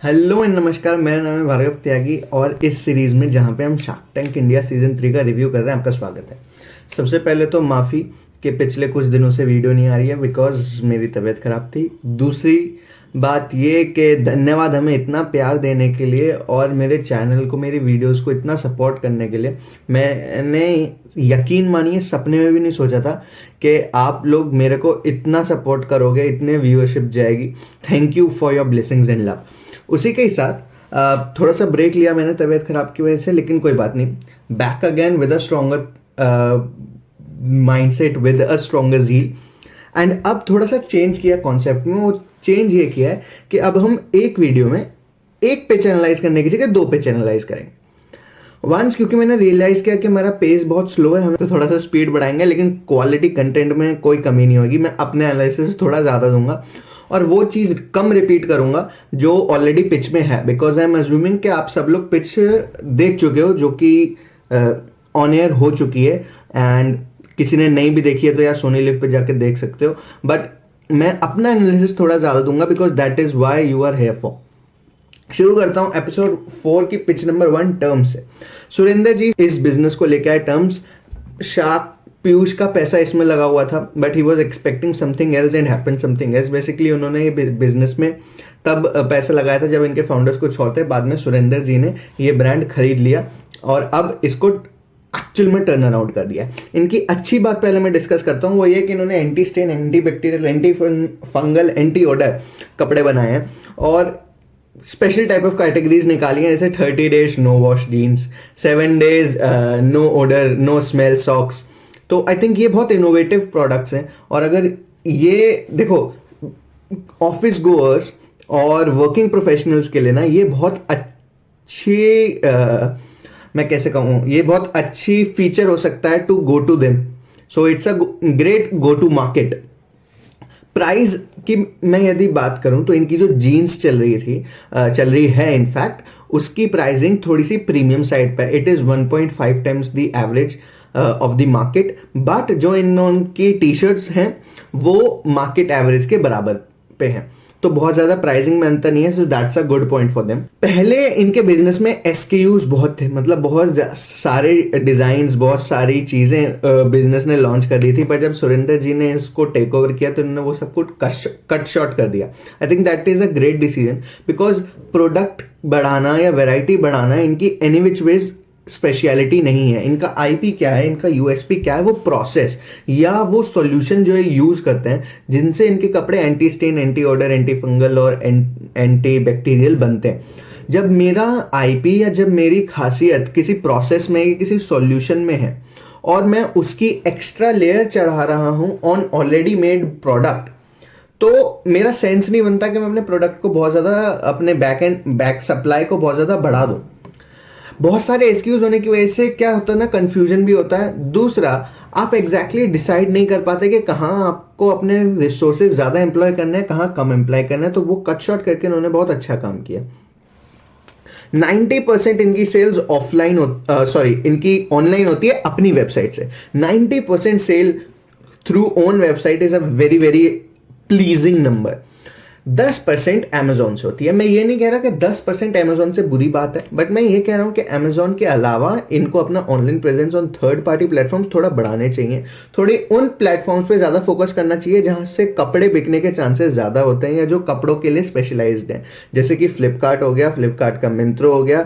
Hello and नमस्कार, मेरा नाम है भार्गव त्यागी और इस सीरीज में जहां पे हम शार्क टैंक इंडिया सीजन 3 का रिव्यू कर रहे हैं, आपका स्वागत है। सबसे पहले तो माफ़ी कि पिछले कुछ दिनों से वीडियो नहीं आ रही है बिकॉज मेरी तबीयत खराब थी। दूसरी बात ये कि धन्यवाद हमें इतना प्यार देने के लिए और मेरे चैनल को, मेरी वीडियोस को इतना सपोर्ट करने के लिए। मैंने, यकीन मानिए, सपने में भी नहीं सोचा था कि आप लोग मेरे को इतना सपोर्ट करोगे, इतने व्यूअरशिप जाएगी। Thank you for your blessings and love. उसी के ही साथ थोड़ा सा ब्रेक लिया मैंने तबीयत खराब की वजह से, लेकिन कोई बात नहीं, back again with a stronger mindset, with a stronger zeal. And अब थोड़ा सा चेंज किया कॉन्सेप्ट में। वो चेंज ये किया है कि अब हम एक वीडियो में एक पे चैनलाइज करने की जगह दो पे चैनलाइज करेंगे। वंस क्योंकि मैंने रियलाइज किया कि मेरा पेस बहुत स्लो है, हमें तो थोड़ा सा स्पीड बढ़ाएंगे, लेकिन क्वालिटी कंटेंट में कोई कमी नहीं होगी। मैं अपने एनालिसिस थोड़ा ज़्यादा दूंगा और वो चीज़ कम रिपीट करूंगा जो ऑलरेडी पिच में है, बिकॉज आई एम अज्यूमिंग कि आप सब लोग पिच देख चुके हो, जो कि ऑन एयर हो चुकी है। एंड किसी ने नहीं भी देखी है तो यार सोनी लिव पे जाके देख सकते हो, बट मैं अपना एनालिसिस थोड़ा ज़्यादा दूंगा because that is why you are here for. शुरू करता हूं एपिसोड 4 की पिच नंबर 1 टर्म्स से। सुरेंद्र जी इस बिजनेस को लेकर आए टर्म्स। शार्क पीयूष का पैसा इसमें लगा हुआ था, but he was expecting something else and happen something else. Basically उन्होंने ये बिजनेस में तब पैसा लगाया था जब इनके फाउंडर्स को छोड़ते, बाद में सुरेंद्र जी ने ये ब्रांड खरीद लिया और अब इसको एक्चुअल में टर्न अराउंड कर दिया है। इनकी अच्छी बात पहले मैं डिस्कस करता हूँ, वो ये कि इन्होंने anti stain, anti bacterial, anti fungal, anti odour कपड़े बनाए हैं और स्पेशल टाइप ऑफ कैटेगरीज निकाली हैं, जैसे 30 days no wash jeans, 7 days no odour no smell socks. तो आई थिंक ये बहुत इनोवेटिव प्रोडक्ट्स हैं। और अगर ये देखो, ऑफिस गोअर्स और वर्किंग प्रोफेशनल्स के लिए ना ये बहुत अच्छी मैं कैसे कहूँ, ये बहुत अच्छी फीचर हो सकता है to go to them. So it's a great go to market. Price की मैं यदि बात करूं तो इनकी जो जीन्स चल रही है इनफैक्ट, उसकी प्राइसिंग थोड़ी सी प्रीमियम साइड पे। It is 1.5 times the average of the market, but जो इनकी टी शर्ट्स हैं वो मार्केट एवरेज के बराबर पे हैं, तो बहुत ज़्यादा प्राइसिंग में अंतर नहीं है। So that's a good point for them. पहले इनके बिजनेस में एसकेयूज बहुत थे, मतलब बहुत सारे डिजाइन्स, बहुत सारी चीज़ें बिजनेस ने लॉन्च कर दी थी, पर जब सुरेंद्र जी ने इसको टेक ओवर किया तो उन्होंने वो सब कुछ कट शॉर्ट कर दिया। I think that is a great decision because product बढ़ाना या वेराइटी बढ़ाना इनकी एनी विच वेज स्पेशलिटी नहीं है। इनका आईपी क्या है, इनका यूएसपी क्या है, वो प्रोसेस या वो सॉल्यूशन जो ये यूज करते हैं जिनसे इनके कपड़े anti stain, anti odour, anti fungal और एंटी बैक्टीरियल बनते हैं। जब मेरा आईपी या जब मेरी खासियत किसी प्रोसेस में, किसी सॉल्यूशन में है और मैं उसकी एक्स्ट्रा लेयर चढ़ा रहा हूं ऑन ऑलरेडी मेड प्रोडक्ट, तो मेरा सेंस नहीं बनता कि मैं अपने प्रोडक्ट को बहुत ज़्यादा, अपने बैक सप्लाई को बहुत ज़्यादा बढ़ा दूं। बहुत सारे एक्सक्यूज होने की वजह से क्या होता है ना, कंफ्यूजन भी होता है। दूसरा, आप एग्जैक्टली डिसाइड नहीं कर पाते कि कहाँ आपको अपने रिसोर्सेज ज़्यादा एम्प्लॉय करना है, कहाँ कम एम्प्लॉय करना है, तो वो कट शॉर्ट करके उन्होंने बहुत अच्छा काम किया। 90% इनकी सेल्स ऑफलाइन इनकी ऑनलाइन होती है अपनी वेबसाइट से। 90% sale through own website is a very very pleasing number. 10% Amazon से होती है। मैं ये नहीं कह रहा कि 10% अमेजोन से बुरी बात है, बट मैं ये कह रहा हूं कि अमेजोन के अलावा इनको अपना online presence on third party platforms थोड़ा बढ़ाने चाहिए। थोड़े उन प्लेटफॉर्म्स पे ज़्यादा फोकस करना चाहिए जहां से कपड़े बिकने के चांसेस ज़्यादा होते हैं या जो कपड़ों के लिए स्पेशलाइज्ड हैं, जैसे कि फ्लिपकार्ट हो गया, फ्लिपकार्ट का मिंत्रो हो गया,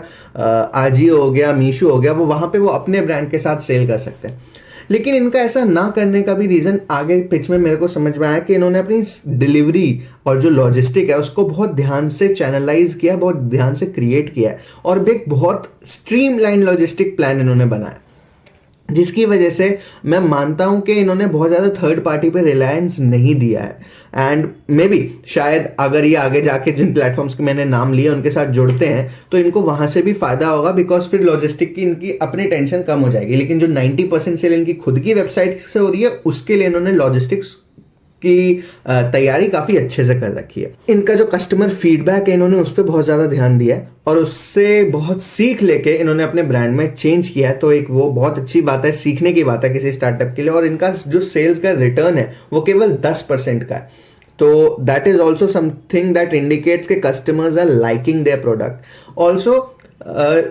आजियो हो गया, मीशो हो गया। वो वहाँ पर वो अपने ब्रांड के साथ सेल कर सकते हैं। लेकिन इनका ऐसा ना करने का भी रीजन आगे पिच में मेरे को समझ में आया कि इन्होंने अपनी डिलीवरी और जो लॉजिस्टिक है उसको बहुत ध्यान से चैनलाइज किया, बहुत ध्यान से क्रिएट किया है और एक बहुत स्ट्रीमलाइन लॉजिस्टिक प्लान इन्होंने बनाया, जिसकी वजह से मैं मानता हूं कि इन्होंने बहुत ज़्यादा थर्ड पार्टी पे रिलायंस नहीं दिया है। एंड मे बी शायद अगर ये आगे जाके जिन प्लेटफॉर्म्स के मैंने नाम लिए उनके साथ जुड़ते हैं तो इनको वहां से भी फायदा होगा, बिकॉज फिर लॉजिस्टिक की इनकी अपनी टेंशन कम हो जाएगी। लेकिन जो 90% सेल इनकी खुद की वेबसाइट से हो रही है उसके लिए इन्होंने लॉजिस्टिक्स की तैयारी काफ़ी अच्छे से कर रखी है। इनका जो कस्टमर फीडबैक है इन्होंने उस पर बहुत ज़्यादा ध्यान दिया है और उससे बहुत सीख लेके इन्होंने अपने ब्रांड में चेंज किया है। तो एक वो बहुत अच्छी बात है, सीखने की बात है किसी स्टार्टअप के लिए। और इनका जो सेल्स का रिटर्न है वो केवल 10% का है। तो that is also something that indicates के customers are liking their product also.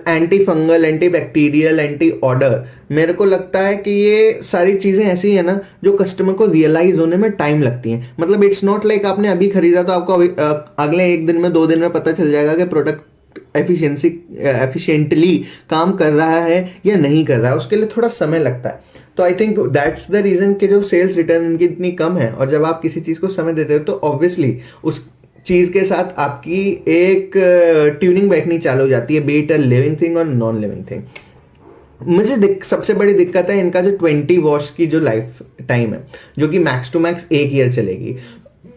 Anti fungal, anti bacterial, anti odour, मेरे को लगता है कि ये सारी चीज़ें ऐसी है ना जो कस्टमर को रियलाइज होने में टाइम लगती हैं। मतलब इट्स नॉट लाइक आपने अभी खरीदा तो आपको अगले 1 दिन में 2 दिन में पता चल जाएगा कि प्रोडक्ट एफिशिएंटली काम कर रहा है या नहीं कर रहा है, उसके लिए थोड़ा समय लगता है। तो I think that's the reason कि जो सेल्स रिटर्न इनकी इतनी कम है। और जब आप किसी चीज़ को समय देते हो तो ऑब्वियसली उस चीज़ के साथ आपकी एक ट्यूनिंग बैठनी चालू हो जाती है, B it a living thing और नॉन लिविंग थिंग। मुझे सबसे बड़ी दिक्कत है इनका जो 20 वॉश की जो लाइफ टाइम है, जो कि मैक्स टू मैक्स 1 ईयर चलेगी,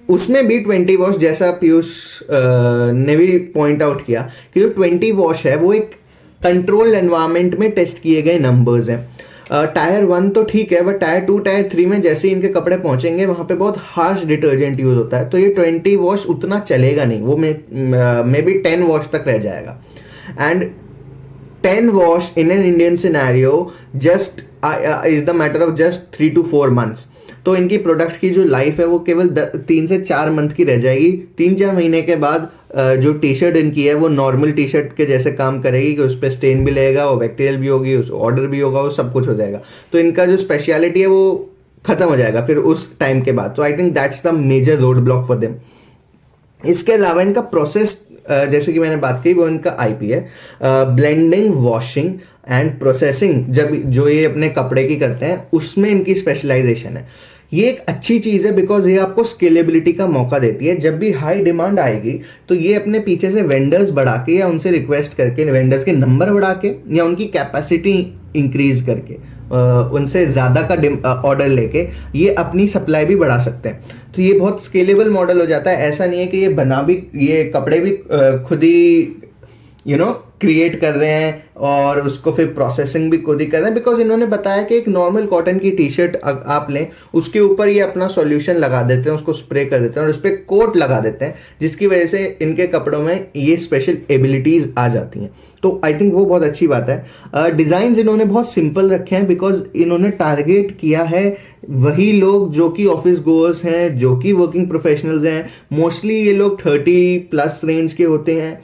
उसमें भी 20 वॉश, जैसा पीयूष ने भी पॉइंट आउट किया कि जो 20 वॉश है वो एक कंट्रोल्ड एनवायरनमेंट में टेस्ट किए गए नंबर्स हैं। टायर 1 तो ठीक है, बट टायर 2 टायर 3 में जैसे ही इनके कपड़े पहुंचेंगे वहां पे बहुत हार्श डिटर्जेंट यूज होता है, तो ये 20 वॉश उतना चलेगा नहीं, वो मे बी 10 वॉश तक रह जाएगा। And 10 wash in an Indian scenario just is the matter of just 3 to 4 months। तो इनकी प्रोडक्ट की जो लाइफ है वो केवल 3 से 4 मंथ की रह जाएगी। 3-4 महीने के बाद जो टी शर्ट इनकी है वो नॉर्मल टी शर्ट के जैसे काम करेगी कि उस पर स्टेन भी लगेगा, वो बैक्टीरियल भी होगी, उस ऑर्डर भी होगा, वो सब कुछ हो जाएगा। तो इनका जो स्पेशलिटी है वो खत्म हो जाएगा फिर उस टाइम के बाद। तो I think that's the major road block for them. इसके अलावा इनका प्रोसेस, जैसे कि मैंने बात की, वो इनका आईपी है, ब्लेंडिंग, वॉशिंग एंड प्रोसेसिंग। जब जो ये अपने कपड़े की करते हैं उसमें इनकी स्पेशलाइजेशन है। ये एक अच्छी चीज़ है बिकॉज ये आपको स्केलेबिलिटी का मौका देती है। जब भी हाई डिमांड आएगी तो ये अपने पीछे से वेंडर्स बढ़ा के या उनसे रिक्वेस्ट करके, वेंडर्स के नंबर बढ़ा के या उनकी कैपेसिटी इंक्रीज करके, उनसे ज़्यादा का ऑर्डर लेके ये अपनी सप्लाई भी बढ़ा सकते हैं। तो ये बहुत स्केलेबल मॉडल हो जाता है। ऐसा नहीं है कि ये कपड़े भी खुद ही क्रिएट कर रहे हैं और उसको फिर प्रोसेसिंग भी खुद ही कर रहे हैं, बिकॉज इन्होंने बताया कि एक नॉर्मल कॉटन की टी शर्ट आप लें, उसके ऊपर ये अपना सॉल्यूशन लगा देते हैं, उसको स्प्रे कर देते हैं और उस पर कोट लगा देते हैं, जिसकी वजह से इनके कपड़ों में ये स्पेशल एबिलिटीज आ जाती हैं। तो आई थिंक वो बहुत अच्छी बात है। डिजाइन इन्होंने बहुत सिंपल रखे हैं बिकॉज इन्होंने टारगेट किया है वही लोग जो कि ऑफिस गोअर्स हैं, जो कि वर्किंग प्रोफेशनल्स हैं। मोस्टली ये लोग 30+ रेंज के होते हैं।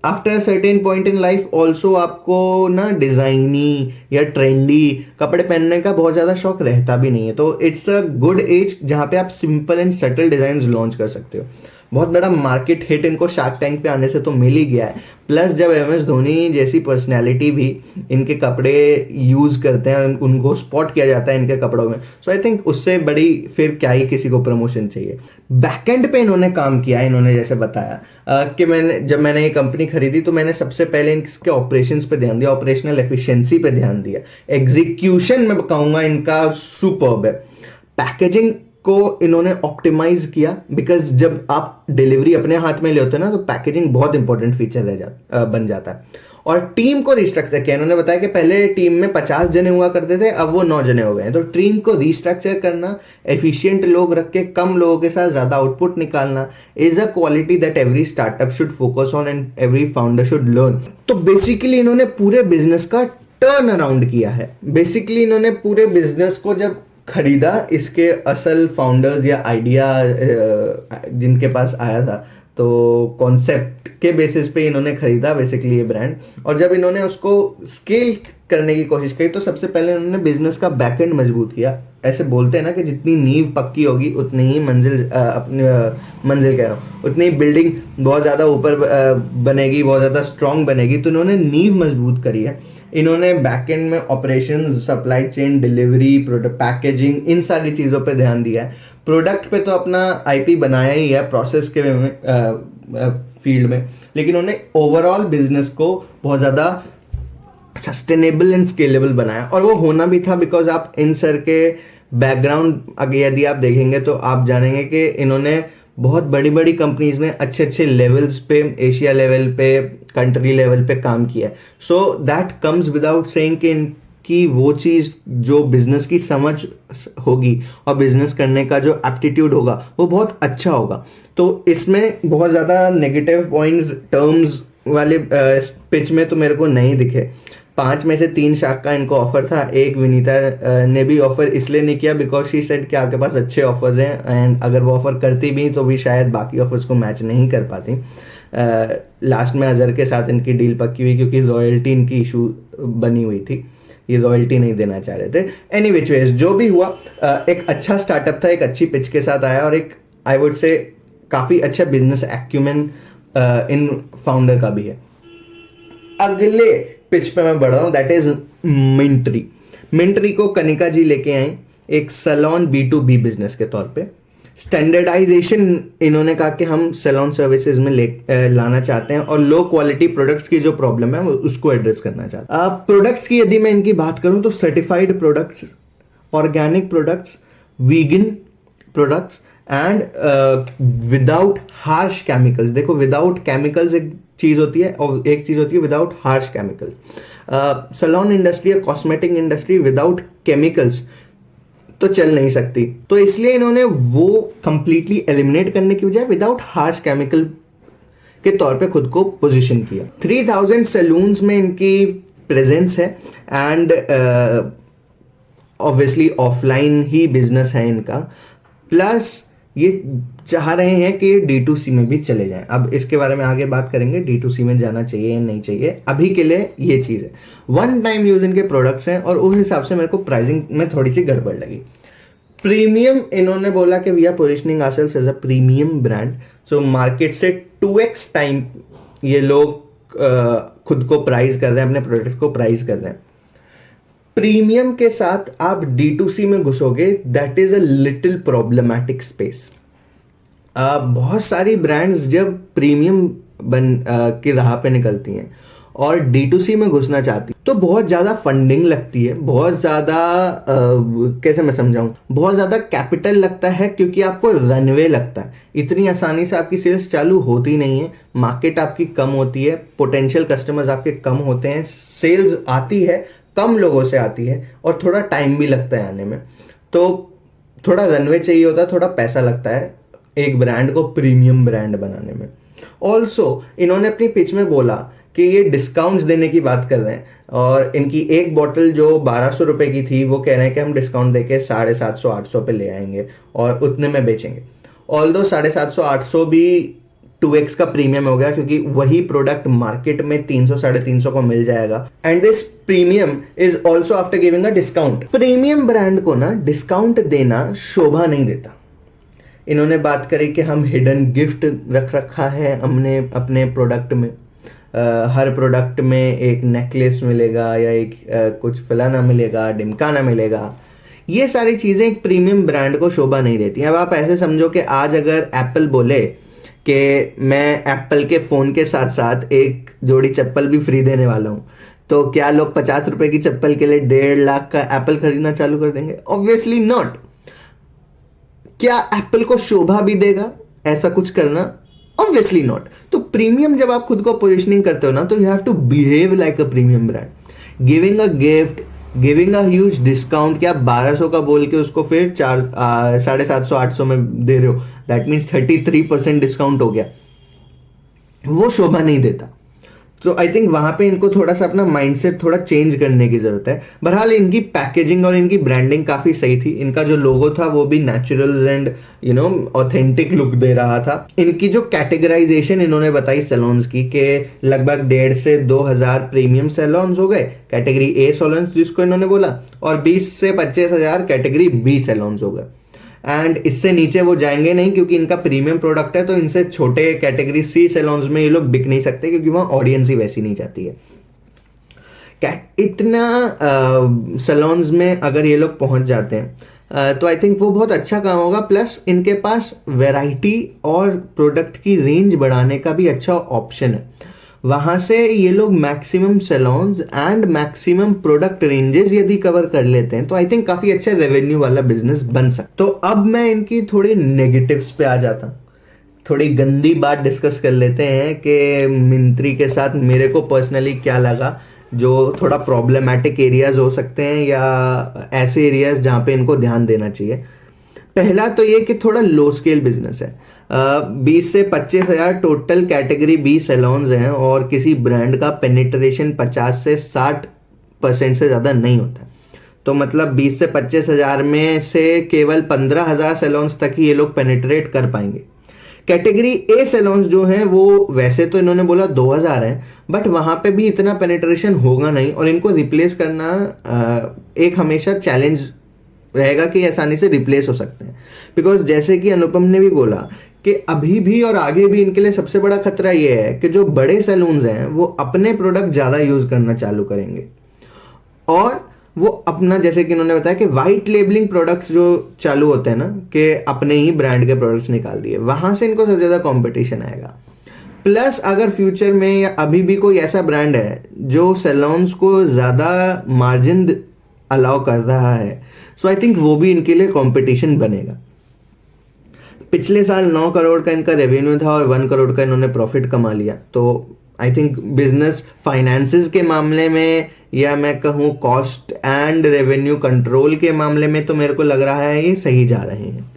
After certain point in life also आपको ना डिजाइनी या ट्रेंडी कपड़े पहनने का बहुत ज्यादा शौक रहता भी नहीं है। तो इट्स अ गुड एज जहां पे आप simple and subtle design launch कर सकते हो। बहुत बड़ा मार्केट हिट इनको शार्क टैंक पे आने से तो मिल ही गया है। प्लस जब MS धोनी जैसी पर्सनैलिटी भी इनके कपड़े यूज करते हैं, उनको स्पॉट किया जाता है इनके कपड़ों में, सो आई थिंक उससे बड़ी फिर क्या ही किसी को प्रमोशन चाहिए। बैकएंड पे इन्होंने काम किया है। इन्होंने जैसे बताया कि जब मैंने ये कंपनी खरीदी तो मैंने सबसे पहले इनके ऑपरेशंस पे ध्यान दिया, ऑपरेशनल एफिशिएंसी पे ध्यान दिया। एग्जीक्यूशन में कहूंगा इनका सुपर्ब है। पैकेजिंग को इन्होंने ऑप्टिमाइज किया बिकॉज जब आप डिलीवरी अपने हाथ में लेते हो ना तो पैकेजिंग बहुत इंपॉर्टेंट फीचर बन जाता है। और टीम को रिस्ट्रक्चर किया। इन्होंने बताया कि पहले टीम में 50 जने हुआ करते थे, अब वो 9 जने हो गए हैं। तो टीम को रिस्ट्रक्चर करना, एफिशिएंट लोग रख के कम लोगों के साथ ज्यादा आउटपुट निकालना is a quality that every startup should focus on and every founder should learn. तो बेसिकली इन्होंने पूरे बिजनेस का टर्न अराउंड किया है। बेसिकली इन्होंने पूरे बिजनेस को जब खरीदा, इसके असल फाउंडर्स या आइडिया जिनके पास आया था, तो कॉन्सेप्ट के बेसिस पे इन्होंने खरीदा बेसिकली ये ब्रांड। और जब इन्होंने उसको स्केल करने की कोशिश की तो सबसे पहले इन्होंने बिजनेस का बैकएंड मजबूत किया। ऐसे बोलते हैं ना कि जितनी नींव पक्की होगी उतनी ही मंजिल कह रहा हूँ, उतनी बिल्डिंग बहुत ज़्यादा ऊपर बनेगी, बहुत ज़्यादा स्ट्रांग बनेगी। तो इन्होंने नींव मजबूत करी है। इन्होंने बैकएंड में operations, supply chain, delivery, product packaging, इन सारी चीज़ों पे ध्यान दिया है। प्रोडक्ट पे तो अपना IP बनाया ही है प्रोसेस के फील्ड में, लेकिन उन्होंने ओवरऑल बिजनेस को बहुत ज़्यादा सस्टेनेबल एंड स्केलेबल बनाया। और वो होना भी था बिकॉज आप इन सर के बैकग्राउंड अगर यदि आप देखेंगे तो आप जानेंगे कि इन्होंने बहुत बड़ी बड़ी कंपनीज में अच्छे अच्छे लेवल्स पे, एशिया लेवल पे, कंट्री लेवल पे काम किया है। So that comes without saying कि इनकी वो चीज़ जो बिजनेस की समझ होगी और बिजनेस करने का जो एप्टीट्यूड होगा वो बहुत अच्छा होगा। तो इसमें बहुत ज़्यादा नेगेटिव पॉइंट्स टर्म्स वाले पिच में तो मेरे को नहीं दिखे। 5 में से 3 शाख का इनको ऑफर था, एक विनीता ने भी ऑफर इसलिए नहीं किया बिकॉज शी सेड कि आपके पास अच्छे ऑफर्स हैं, एंड अगर वो ऑफर करती भी तो भी शायद बाकी ऑफर्स को मैच नहीं कर पाती। लास्ट में अजहर के साथ इनकी डील पक्की हुई क्योंकि रॉयल्टी इनकी इशू बनी हुई थी, ये रॉयल्टी नहीं देना चाह रहे थे। एनी विच वेज जो भी हुआ, एक अच्छा स्टार्टअप था, एक अच्छी पिच के साथ आया और एक आई वुड से काफ़ी अच्छा बिजनेस एक्यूमेन इन फाउंडर का भी है। अगले पिच पे मैं बढ़ रहा हूँ, दैट इज मिंट्री। मिंट्री को कनिका जी लेके आए एक सैलून B2B बिजनेस के तौर पे। स्टैंडर्डाइजेशन इन्होंने कहा कि हम सैलून सर्विसेज में लाना चाहते हैं और लो क्वालिटी प्रोडक्ट्स की जो प्रॉब्लम है उसको एड्रेस करना चाहते हैं। प्रोडक्ट्स की यदि मैं इनकी बात करूं तो certified products, organic products, vegan products and without harsh chemicals. देखो, विदाउट केमिकल्स एक चीज होती है और एक चीज होती है without harsh chemicals. Salon industry या कॉस्मेटिक इंडस्ट्री विदाउट केमिकल्स तो चल नहीं सकती, तो इसलिए इन्होंने वो कंप्लीटली एलिमिनेट करने की बजाय विदाउट हार्श केमिकल के तौर पे खुद को पोजीशन किया। 3000 सैलून्स में इनकी प्रेजेंस है and obviously offline he business है इनका, प्लस ये चाह रहे हैं कि D2C में भी चले जाएं। अब इसके बारे में आगे बात करेंगे, D2C में जाना चाहिए या नहीं चाहिए। अभी के लिए ये चीज़ है, वन टाइम यूज इनके प्रोडक्ट्स हैं और उस हिसाब से मेरे को प्राइसिंग में थोड़ी सी गड़बड़ लगी। प्रीमियम इन्होंने बोला कि we are positioning ourselves as a premium brand, so market से 2x टाइम ये लोग खुद को प्राइस कर रहे हैं, अपने प्रोडक्ट को प्राइस कर रहे हैं। प्रीमियम के साथ आप D2C में घुसोगे, that is a little problematic space. बहुत सारी ब्रांड्स जब प्रीमियम की राह पे निकलती हैं और D2C में घुसना चाहती तो बहुत ज़्यादा फंडिंग लगती है, बहुत ज़्यादा कैसे मैं समझाऊं, बहुत ज़्यादा कैपिटल लगता है क्योंकि आपको रनवे लगता है। इतनी आसानी से आपकी सेल्स चालू होती नहीं है, मार्केट आपकी कम होती है, पोटेंशियल कस्टमर्स आपके कम होते हैं, सेल्स आती है कम लोगों से आती है और थोड़ा टाइम भी लगता है आने में, तो थोड़ा रनवे चाहिए होता है, थोड़ा पैसा लगता है एक ब्रांड को प्रीमियम ब्रांड बनाने में। ऑल्सो इन्होंने अपनी पिच में बोला कि ये डिस्काउंट्स देने की बात कर रहे हैं और इनकी एक बॉटल जो 1200 रुपए की थी वो कह रहे हैं कि हम डिस्काउंट देके 750-800 पे ले आएंगे और उतने में बेचेंगे। ऑल्दो 750-800 भी 2x का प्रीमियम हो गया क्योंकि वही प्रोडक्ट मार्केट में 300-350 को मिल जाएगा and this premium is also after giving a discount. Premium brand को ना डिस्काउंट देना शोभा नहीं देता। इन्होंने बात करी कि हम हिडन गिफ्ट रख रखा है हमने अपने प्रोडक्ट में, हर प्रोडक्ट में एक नेकलेस मिलेगा या एक कुछ फलाना मिलेगा, डिमकाना मिलेगा। ये सारी चीज़ें एक प्रीमियम ब्रांड को शोभा नहीं देती। अब आप ऐसे समझो कि आज अगर एप्पल बोले कि मैं एप्पल के फ़ोन के साथ साथ एक जोड़ी चप्पल भी फ्री देने वाला हूँ, तो क्या लोग 50 रुपए की चप्पल के लिए 1.5 लाख का एप्पल खरीदना चालू कर देंगे? Obviously not. क्या एप्पल को शोभा भी देगा ऐसा कुछ करना? Obviously not. तो प्रीमियम जब आप खुद को पोजिशनिंग करते हो ना, तो you have to behave like a premium brand, giving a gift, giving a huge discount. क्या 1200 का बोल के उसको फिर 750-800 में दे रहे हो, दैट मीन्स 33% डिस्काउंट हो गया, वो शोभा नहीं देता। तो आई थिंक वहां पे इनको थोड़ा सा अपना माइंडसेट थोड़ा चेंज करने की जरूरत है। बहरहाल इनकी पैकेजिंग और इनकी ब्रांडिंग काफी सही थी। इनका जो लोगो था वो भी नेचुरल एंड ऑथेंटिक लुक दे रहा था। इनकी जो कैटेगराइजेशन इन्होंने बताई सैलून्स की कि लगभग 1,500 से 2,000 प्रीमियम सैलून्स हो गए, कैटेगरी ए सैलून्स जिसको इन्होंने बोला, और 20 से 25,000 कैटेगरी बी सैलून्स हो गए। एंड इससे नीचे वो जाएंगे नहीं क्योंकि इनका प्रीमियम प्रोडक्ट है, तो इनसे छोटे कैटेगरी सी सैलून्स में ये लोग बिक नहीं सकते क्योंकि वहाँ ऑडियंस ही वैसी नहीं जाती है। इतना सैलून्स में अगर ये लोग पहुंच जाते हैं तो आई थिंक वो बहुत अच्छा काम होगा। प्लस इनके पास वैरायटी और प्रोडक्ट की रेंज बढ़ाने का भी अच्छा ऑप्शन है। वहां से ये लोग maximum saloons and maximum product ranges यदि कवर कर लेते हैं तो आई थिंक काफी अच्छा रेवेन्यू वाला बिजनेस बन सकता। तो अब मैं इनकी थोड़ी नेगेटिव्स पे आ जाता हूँ, थोड़ी गंदी बात डिस्कस कर लेते हैं कि मिंत्री के साथ मेरे को पर्सनली क्या लगा, जो थोड़ा प्रॉब्लमैटिक एरियाज हो सकते हैं या ऐसे एरियाज जहाँ पे इनको ध्यान देना चाहिए। पहला तो ये कि थोड़ा लो स्केल बिजनेस है। 20 से 25,000 टोटल कैटेगरी बी सैलून्स हैं और किसी ब्रांड का पेनिट्रेशन 50 से 60 10% से ज़्यादा नहीं होता है। तो मतलब 20 से 25 हज़ार में से केवल 15,000 सैलून्स तक ही ये लोग पेनिट्रेट कर पाएंगे। कैटेगरी ए सैलून्स जो हैं वो वैसे तो इन्होंने बोला 2000 हैं, बट वहाँ पे भी इतना पेनिट्रेशन होगा नहीं, और इनको रिप्लेस करना एक हमेशा चैलेंज रहेगा कि आसानी से रिप्लेस हो सकते हैं। बिकॉज जैसे कि अनुपम ने भी बोला कि अभी भी और आगे भी इनके लिए सबसे बड़ा खतरा ये है कि जो बड़े सैलून्स हैं वो अपने प्रोडक्ट ज़्यादा यूज़ करना चालू करेंगे, और वो अपना, जैसे कि उन्होंने बताया कि वाइट लेबलिंग प्रोडक्ट्स जो चालू होते हैं ना, कि अपने ही ब्रांड के प्रोडक्ट्स निकाल दिए, वहां से इनको सबसे ज़्यादा कंपटीशन आएगा। प्लस अगर फ्यूचर में या अभी भी कोई ऐसा ब्रांड है जो सैलून्स को ज़्यादा मार्जिन अलाउ कर रहा है, सो आई थिंक वो भी इनके लिए कंपटीशन बनेगा। पिछले साल 9 करोड़ का इनका रेवेन्यू था और 1 करोड़ का इन्होंने प्रॉफिट कमा लिया। तो आई थिंक बिजनेस फाइनेंसेस के मामले में, या मैं कहूँ कॉस्ट एंड रेवेन्यू कंट्रोल के मामले में, तो मेरे को लग रहा है ये सही जा रहे हैं।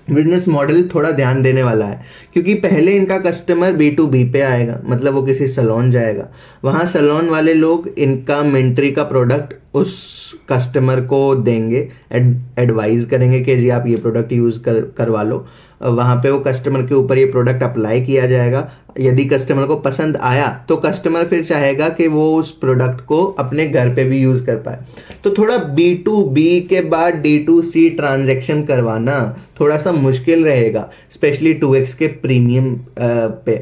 बिजनेस मॉडल थोड़ा ध्यान देने वाला है, क्योंकि पहले इनका कस्टमर B2B पे आएगा, मतलब वो किसी सैलून जाएगा, वहाँ सैलून वाले लोग इनका मेंट्री का प्रोडक्ट उस कस्टमर को देंगे, एडवाइज करेंगे कि जी आप ये प्रोडक्ट यूज़ करवा लो। वहाँ पे वो कस्टमर के ऊपर ये प्रोडक्ट अप्लाई किया जाएगा। यदि कस्टमर को पसंद आया तो कस्टमर फिर चाहेगा कि वो उस प्रोडक्ट को अपने घर पे भी यूज़ कर पाए। तो थोड़ा B2B के बाद D2C ट्रांजैक्शन करवाना थोड़ा सा मुश्किल रहेगा, स्पेशली 2X के प्रीमियम पे।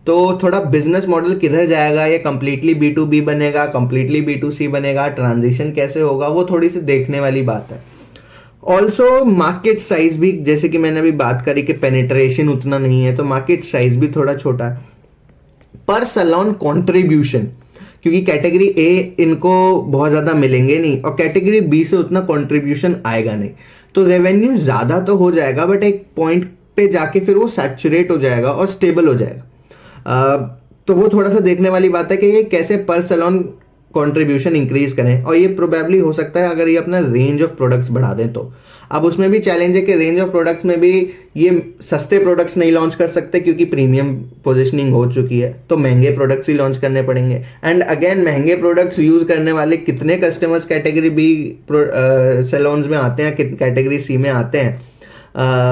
तो थोड़ा बिजनेस मॉडल किधर जाएगा, ये कंप्लीटली B2B बनेगा, कंप्लीटली B2C बनेगा, ट्रांजिशन कैसे होगा, वो थोड़ी सी देखने वाली बात है। ऑल्सो मार्केट साइज भी, जैसे कि मैंने अभी बात करी कि पेनिट्रेशन उतना नहीं है, तो मार्केट साइज भी थोड़ा छोटा है। पर सैलून कंट्रीब्यूशन, क्योंकि कैटेगरी ए इनको बहुत ज़्यादा मिलेंगे नहीं और कैटेगरी बी से उतना कंट्रीब्यूशन आएगा नहीं, तो रेवेन्यू ज़्यादा तो हो जाएगा, बट एक पॉइंट पे जाके फिर वो सैचुरेट हो जाएगा और स्टेबल हो जाएगा। तो वो थोड़ा सा देखने वाली बात है कि ये कैसे पर सैलून कंट्रीब्यूशन इंक्रीज करें, और ये प्रोबेबली हो सकता है अगर ये अपना रेंज ऑफ प्रोडक्ट्स बढ़ा दें तो। अब उसमें भी चैलेंज है कि रेंज ऑफ प्रोडक्ट्स में भी ये सस्ते प्रोडक्ट्स नहीं लॉन्च कर सकते, क्योंकि प्रीमियम पोजीशनिंग हो चुकी है, तो महंगे प्रोडक्ट्स ही लॉन्च करने पड़ेंगे। एंड अगेन महंगे प्रोडक्ट्स यूज करने वाले कितने कस्टमर्स कैटेगरी बी सैलून्स में आते हैं, कैटेगरी सी में आते हैं,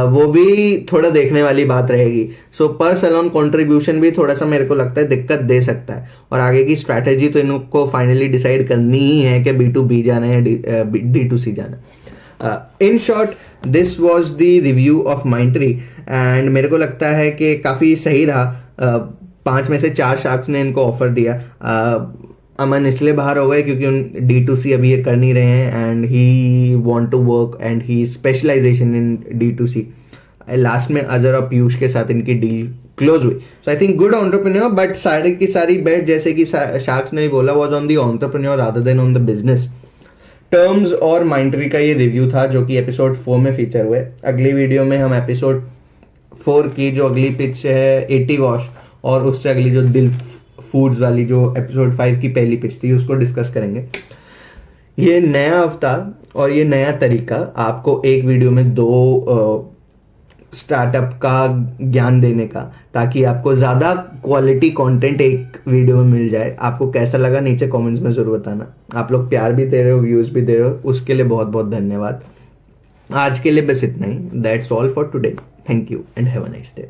वो भी थोड़ा देखने वाली बात रहेगी। सो पर सैलून कंट्रीब्यूशन भी थोड़ा सा मेरे को लगता है दिक्कत दे सकता है, और आगे की स्ट्रैटेजी तो इनको फाइनली डिसाइड करनी ही है कि B2B जाना है या D2C जाना। In short this was the review of Mindtree, and मेरे को लगता है कि काफ़ी सही रहा। 5 में से 4 शार्क्स ने इनको ऑफर दिया। अमन इसलिए बाहर हो गए क्योंकि उन D2C अभी ये कर नहीं रहे हैं, and he want to work and he specialization in D2C। Last में अजहर और पीयूष के साथ इनकी डील क्लोज हुई। So I think good entrepreneur, but सारी की सारी बेट, जैसे कि शार्क्स ने भी बोला, was on the entrepreneur rather than on the business. Terms और माइंडट्री का ये रिव्यू था जो कि एपिसोड 4 में फीचर हुए। अगली वीडियो में हम एपिसोड 4 की जो अगली पिच है 80 वॉश, और उससे अगली जो दिल फूड्स वाली जो एपिसोड 5 की पहली पिच थी, उसको डिस्कस करेंगे। ये नया हफ्ता और ये नया तरीका आपको एक वीडियो में 2 स्टार्टअप का ज्ञान देने का, ताकि आपको ज़्यादा क्वालिटी कंटेंट एक वीडियो में मिल जाए। आपको कैसा लगा नीचे कमेंट्स में ज़रूर बताना। आप लोग प्यार भी दे रहे हो, व्यूज़ भी दे रहे हो, उसके लिए बहुत बहुत धन्यवाद। आज के लिए बस इतना ही। That's all for today. Thank you and have a nice day.